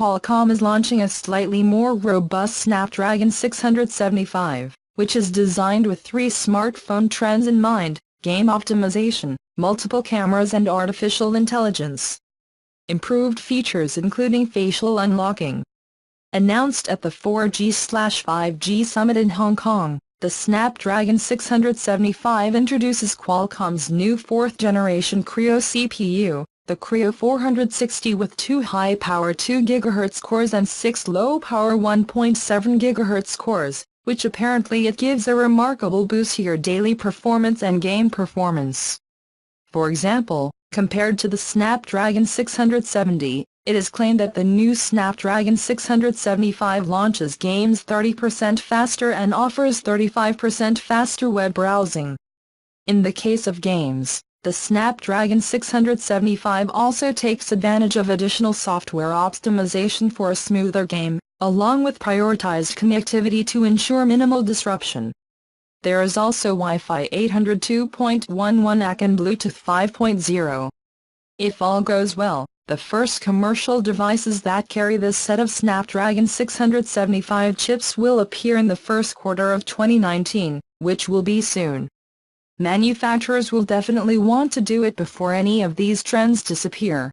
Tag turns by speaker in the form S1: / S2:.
S1: Qualcomm is launching a slightly more robust Snapdragon 675, which is designed with three smartphone trends in mind: game optimization, multiple cameras and artificial intelligence. Improved features including facial unlocking. Announced at the 4G/5G Summit in Hong Kong, the Snapdragon 675 introduces Qualcomm's new 4th-generation Kryo CPU, the Kryo 460, with 2 high-power 2 GHz cores and 6 low-power 1.7 GHz cores, which apparently it gives a remarkable boost to your daily performance and game performance. For example, compared to the Snapdragon 670, it is claimed that the new Snapdragon 675 launches games 30% faster and offers 35% faster web browsing. In the case of games, the Snapdragon 675 also takes advantage of additional software optimization for a smoother game, along with prioritized connectivity to ensure minimal disruption. There is also Wi-Fi 802.11 AC and Bluetooth 5.0. If all goes well, the first commercial devices that carry this set of Snapdragon 675 chips will appear in the first quarter of 2019, which will be soon. Manufacturers will definitely want to do it before any of these trends disappear.